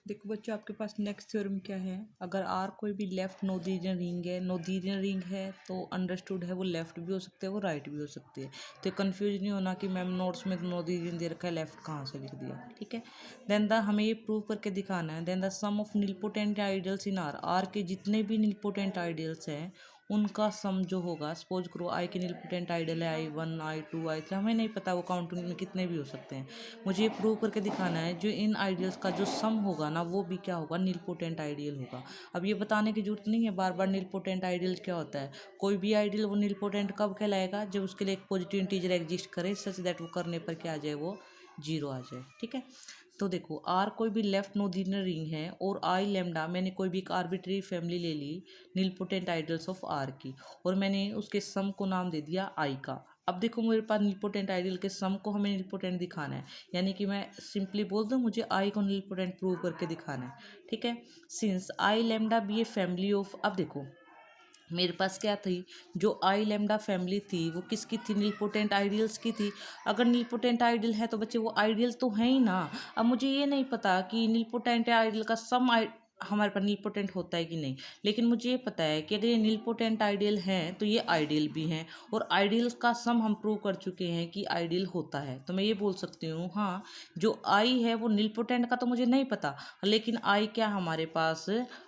देखो बच्चों, आपके पास नेक्स्ट थ्योरम क्या है। अगर आर कोई भी लेफ्ट नोथेरियन रिंग है तो अंडरस्टूड है वो लेफ्ट भी हो सकते हैं, वो राइट भी हो सकते हैं। तो कंफ्यूज नहीं होना कि मैम नोट्स में तो नोथेरियन दे रखा है, लेफ्ट कहाँ से लिख दिया, ठीक है। देन द हमें ये प्रूव करके दिखाना है। Then the sum of nilpotent ideals in R के जितने भी नीलपोटेंट आइडियल्स हैं उनका सम जो होगा, सपोज करो आई के नीलपोटेंट आइडियल है I1 I2 I3, हमें नहीं पता वो काउंटिंग में कितने भी हो सकते हैं। मुझे ये प्रूव करके दिखाना है जो इन आइडियल्स का जो सम होगा ना वो भी क्या होगा, नीलपोटेंट आइडियल होगा। अब ये बताने की जरूरत नहीं है बार बार नीलपोटेंट आइडियल क्या होता है। कोई भी आइडियल वो नीलपोटेंट कब कहलाएगा, जब उसके लिए एक पॉजिटिव इंटीजर एग्जिस्ट करे सच दैट वो करने पर क्या आ जाए, वो जीरो आ जाए, ठीक है। तो देखो आर कोई भी लेफ्ट नोथेरियन रिंग है और आई लैम्डा, मैंने कोई भी एक आर्बिट्री फैमिली ले ली नीलपोटेंट आइडियल्स ऑफ आर की, और मैंने उसके सम को नाम दे दिया आई का। अब देखो मेरे पास नीलपोटेंट आइडियल के सम को हमें नीलपोटेंट दिखाना है, यानी कि मैं सिंपली बोल दूं मुझे आई को नीलपोटेंट प्रूव करके दिखाना है, ठीक है। Since I lambda B A family of, अब देखो मेरे पास क्या थी, जो आई लैम्डा फैमिली थी वो किसकी थी, नीलपोटेंट आइडियल्स की थी। अगर नीलपोटेंट आइडियल है तो बच्चे वो आइडियल तो है ही ना। अब मुझे ये नहीं पता कि नीलपोटेंट आइडियल का सम हमारे पास नीलपोटेंट होता है कि नहीं, लेकिन मुझे ये पता है कि अगर ये नीलपोटेंट आइडियल हैं तो ये आइडियल भी हैं, और आइडियल का सम हम प्रूव कर चुके हैं कि आइडियल होता है। तो मैं ये बोल सकती हूँ हाँ, जो आई है वो नीलपोटेंट का तो मुझे नहीं पता, लेकिन आई क्या हमारे पास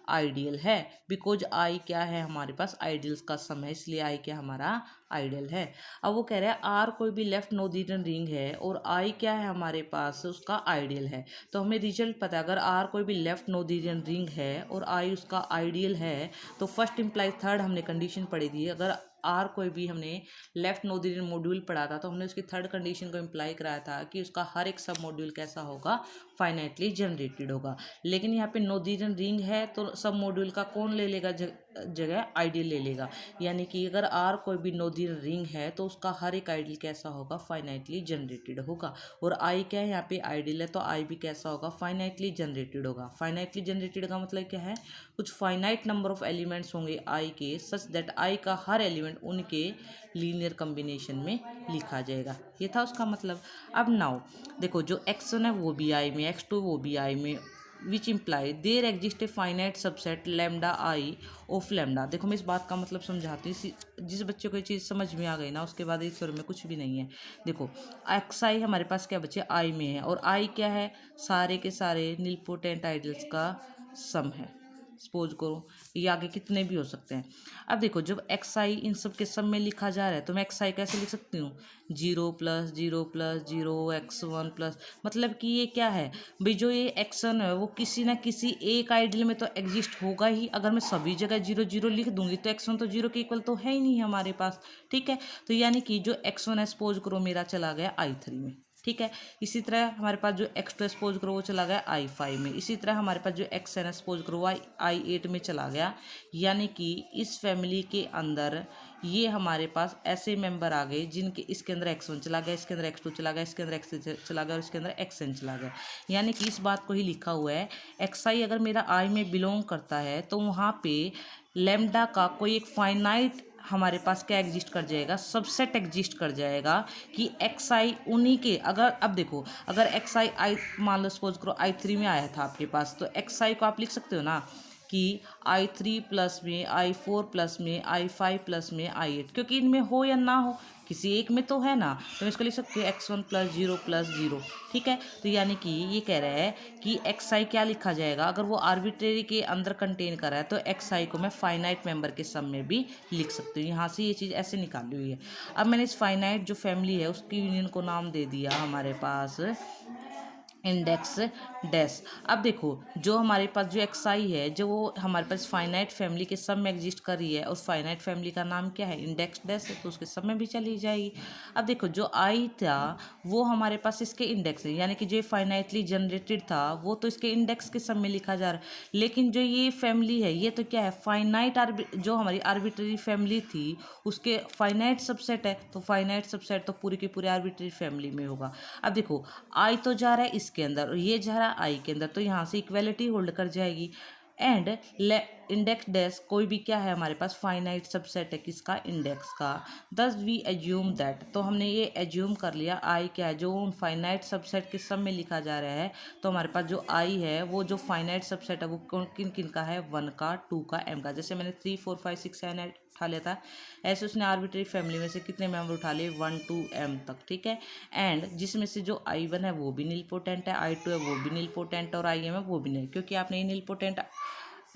आइडियल है, बिकॉज आई क्या है हमारे पास आइडियल्स का सम है, इसलिए आई क्या हमारा आइडियल है। अब वो कह रहा है आर कोई भी लेफ्ट नोथेरियन रिंग है और आई क्या है हमारे पास उसका आइडियल है। तो हमें रिजल्ट पता है, अगर आर कोई भी लेफ्ट नोथेरियन रिंग है और आई उसका आइडियल है तो फर्स्ट इम्प्लाई थर्ड हमने कंडीशन पढ़ी थी। अगर आर कोई भी हमने लेफ्ट नोथेरियन मॉड्यूल पढ़ा था तो हमने उसकी थर्ड कंडीशन को इम्प्लाई कराया था कि उसका हर एक सब मॉड्यूल कैसा होगा, फाइनाइटली जनरेटेड होगा। लेकिन यहाँ पे नोथेरियन रिंग है तो सब मॉड्यूल का कौन ले लेगा जगह, आइडियल ले लेगा। यानी कि अगर आर कोई भी नोथेरियन रिंग है तो उसका हर एक आइडियल कैसा होगा, फाइनाइटली जनरेटेड होगा। और आई क्या है यहाँ पे आइडियल है तो आई भी कैसा होगा, फाइनाइटली जनरेटेड होगा। फाइनाइटली जनरेटेड का मतलब क्या है, कुछ फाइनाइट नंबर ऑफ एलिमेंट्स होंगे आई के सच दैट आई का हर एलिमेंट उनके लीनियर कम्बिनेशन में लिखा जाएगा, ये था उसका मतलब। अब नाउ देखो जो x1 है वो भी आई में, x2 वो भी आई में, which imply there exist a finite subset lambda I of lambda. देखो मैं इस बात का मतलब समझाती हूँ, जिस बच्चे को ये चीज़ समझ में आ गई ना उसके बाद इस में कुछ भी नहीं है। देखो एक्स आई हमारे पास क्या बच्चे आई में है, और आई क्या है, सारे के सारे नीलपोटेंट आइडियल्स का सम है। सपोज करो ये आगे कितने भी हो सकते हैं। अब देखो जब एक्स आई इन सब के सम में लिखा जा रहा है तो मैं एक्स आई कैसे लिख सकती हूँ, 0+0+0 x1 प्लस, मतलब कि ये क्या है भाई, जो ये x1 है वो किसी ना किसी एक आइडियल में तो एग्जिस्ट होगा ही। अगर मैं सभी जगह 0 0 लिख दूंगी तो x1 तो 0 के इक्वल तो है ही नहीं हमारे पास, ठीक है। तो यानी कि जो x1 है सपोज करो मेरा चला गया I3 में, ठीक है। इसी तरह हमारे पास जो x2 सपोज करो वो चला गया I5 में। इसी तरह हमारे पास जो x है सपोज करो वो I8 में चला गया। यानी कि इस फैमिली के अंदर ये हमारे पास ऐसे मेंबर आ गए जिनके इसके अंदर x1 चला गया, इसके अंदर x2 चला गया, इसके अंदर x3 चला गया और इसके अंदर xn चला गया। यानी कि इस बात को ही लिखा हुआ है, xi अगर मेरा I में बिलोंग करता है तो वहाँ पे लैम्डा का कोई एक फाइनाइट हमारे पास क्या एग्जिस्ट कर जाएगा, सबसेट एग्जिस्ट कर जाएगा कि एक्स आई उन्हीं के। अगर अब देखो अगर एक्स आई मान लो सपोज करो I3 में आया था आपके पास, तो एक्स आई को आप लिख सकते हो ना कि I3 प्लस में, I4 प्लस में, I5 प्लस में, I8, क्योंकि इनमें हो या ना हो किसी एक में तो है ना, तो मैं इसको लिख सकती हूँ x1 + 0 + 0, ठीक है। तो यानी कि ये कह रहा है कि एक्स आई क्या लिखा जाएगा, अगर वो आर्बिट्रेरी के अंदर कंटेन कर रहा है तो एक्स आई को मैं फाइनाइट मेंबर के सम में भी लिख सकती हूँ। यहाँ से ये चीज़ ऐसे निकाली हुई है। अब मैंने इस फाइनाइट जो फैमिली है उसकी यूनियन को नाम दे दिया हमारे पास इंडेक्स डैश। अब देखो जो हमारे पास जो एक्स आई है जो वो हमारे पास फाइनाइट फैमिली के सब में एग्जिस्ट कर रही है, उस फाइनाइट फैमिली का नाम क्या है, इंडेक्स डैश है, तो उसके सब में भी चली जाएगी। अब देखो जो आई था वो हमारे पास इसके इंडेक्स है, यानी कि जो फाइनाइटली जनरेटेड था वो तो इसके इंडेक्स के सब में लिखा जा रहा है। लेकिन जो ये फैमिली है ये तो क्या है, फाइनाइट जो हमारी आर्बिट्ररी फैमिली थी उसके फाइनाइट सबसेट है, तो फाइनाइट सबसेट तो पूरी की पूरी आर्बिट्ररी फैमिली में होगा। अब देखो आई तो जा रहा है इसके अंदर और ये जा रहा है आई के अंदर, तो यहाँ से इक्वेलिटी होल्ड कर जाएगी। एंड इंडेक्स डैश कोई भी क्या है हमारे पास फाइनाइट सबसेट है किसका, इंडेक्स का। दस वी एज्यूम दैट, तो हमने ये एज्यूम कर लिया आई क्या है, जो फाइनाइट सबसेट किस सब में लिखा जा रहा है, तो हमारे पास जो आई है वो जो फाइनाइट सबसेट है वो किन किन का है, 1 का, 2 का, m का। जैसे मैंने 3 4 5 6 7 8 उठा लिया था, ऐसे उसने आर्बिट्री फैमिली में से कितने मेंबर उठा लिए, 1 2 m तक, ठीक है। एंड जिसमें से जो I1 है वो भी नीलपोटेंट है, I2 है वो भी नीलपोटेंट, और IM है वो भी नहीं, क्योंकि आपने ये नीलपोटेंट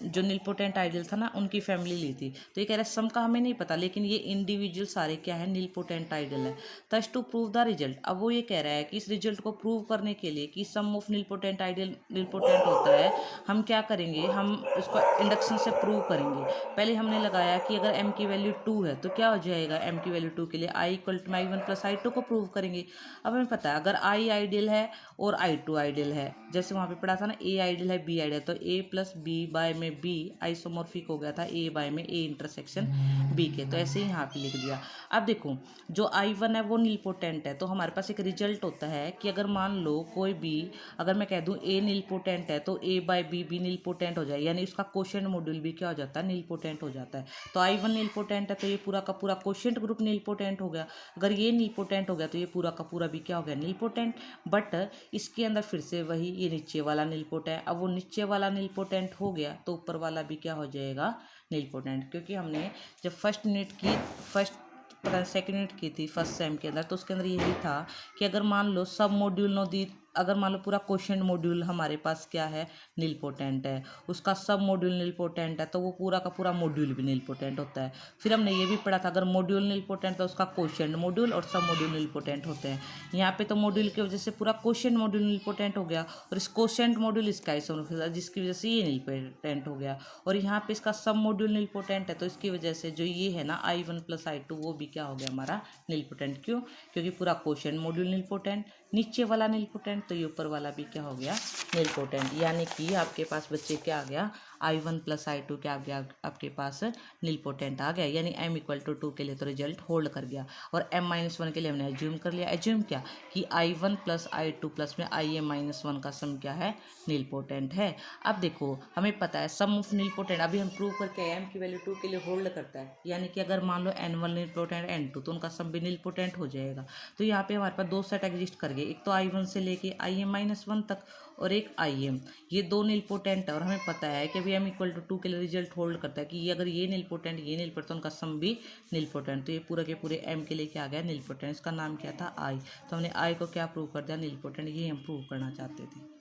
जो नीलपोटेंट आइडल था ना उनकी फैमिली ली थी। तो ये कह रहा है सम का हमें नहीं पता, लेकिन ये इंडिविजुअल सारे क्या है, नीलपोटेंट आइडल है। Thus to prove the result, अब वो ये कह रहा है कि इस रिजल्ट को प्रूव करने के लिए कि सम ऑफ नीलपोटेंट आइडल नीलपोटेंट होता है, हम क्या करेंगे, हम उसको इंडक्शन से प्रूव करेंगे। पहले हमने लगाया कि अगर m की वैल्यू 2 है तो क्या हो जाएगा, m की वैल्यू 2 के लिए i equal to I1 plus I2 को प्रूव करेंगे। अब हमें पता है अगर i आइडियल है और I2 आइडियल है, जैसे वहाँ पे पढ़ा था ना a आइडियल है b आइडियल है, तो a प्लस बी बाय में b आइसोमॉर्फिक हो गया था a बाय में a इंटरसेक्शन b के, तो ऐसे ही यहाँ पे लिख दिया। अब देखो जो I1 है वो नीलपोटेंट है, तो हमारे पास एक रिजल्ट होता है कि अगर मान लो कोई भी, अगर मैं कह दूँ a नीलपोटेंट है तो a बाय b भी नीलपोटेंट हो जाए, यानी उसका कोशेंट मॉड्यूल भी क्या हो जाता है, नीलपोटेंट हो जाता है। तो I1 नीलपोटेंट है तो ये पूरा का पूरा कोशेंट ग्रुप नीलपोटेंट हो गया। अगर ये नीलपोटेंट हो गया तो ये पूरा का पूरा भी क्या हो गया, नीलपोटेंट। बट इसके अंदर फिर से वही ये नीचे वाला नीलपोटेंट है, अब वो नीचे वाला नीलपोटेंट हो गया तो ऊपर वाला भी क्या हो जाएगा, नीलपोटेंट। क्योंकि हमने जब फर्स्ट यूनिट की पता सेकेंड यूनिट की थी फर्स्ट सेम के अंदर, तो उसके अंदर यही था कि अगर मान लो सब मॉड्यूल नोदी, अगर मान लो पूरा क्वेश्चन मॉड्यूल हमारे पास क्या है, नीलपोटेंट है, उसका सब मॉड्यूल नीलपोटेंट है, तो वो पूरा का पूरा मॉड्यूल भी नीलपोटेंट होता है। फिर हमने ये भी पढ़ा था अगर मॉड्यूल नीलपोटेंट तो उसका क्वेश्चन मॉड्यूल और सब मॉड्यूल नीलपोटेंट होते हैं। यहाँ पे तो मॉड्यूल की वजह से पूरा क्वेश्चन मॉड्यूल नीलपोटेंट हो गया, और इस क्वेश्चन मॉड्यूल इसका आइसोमॉर्फिक जिसकी वजह से ये नीलपोटेंट हो गया, और यहाँ पे इसका सब मॉड्यूल नीलपोटेंट है, तो इसकी वजह से जो ये है ना I1 प्लस I2 वो भी क्या हो गया हमारा, नीलपोटेंट। क्यों, क्योंकि पूरा क्वेश्चन मॉड्यूल नीलपोटेंट, नीचे वाला नीलपोटेंट, तो ये ऊपर वाला भी क्या हो गया, नीलपोटेंट। यानी कि आपके पास बच्चे क्या आ गया, I1 प्लस I2 क्या आ गया आपके पास, नीलपोटेंट आ गया। यानी m इक्वल टू 2 के लिए तो रिजल्ट होल्ड कर गया, और m-1 के लिए हमने एज्यूम कर लिया। एज्यूम क्या कि I1 प्लस I2 प्लस में IM-1 का सम क्या है, नीलपोटेंट है। अब देखो हमें पता है सम ऑफ नीलपोटेंट, अभी हम प्रूव करके m की वैल्यू 2 के लिए होल्ड करता है, यानी कि अगर मान लो n1 नीलपोटेंट n2 तो उनका सम भी नीलपोटेंट हो जाएगा। तो यहाँ पे हमारे पास दो सेट एग्जिस्ट कर गए, एक तो I1 से लेके IM-1 तक और एक IM, ये दो नीलपोटेंट है। और हमें पता है कि अभी m इक्वल टू 2 के लिए रिजल्ट होल्ड करता है कि ये अगर ये नीलपोटेंट ये नीलपोटेंट तो उनका सम भी नीलपोटेंट, तो ये पूरे के पूरे m के लिए क्या आ गया, नीलपोटेंट। इसका नाम क्या था, I, तो हमने I को क्या प्रूव कर दिया, नीलपोटेंट। ये हम प्रूव करना चाहते थे।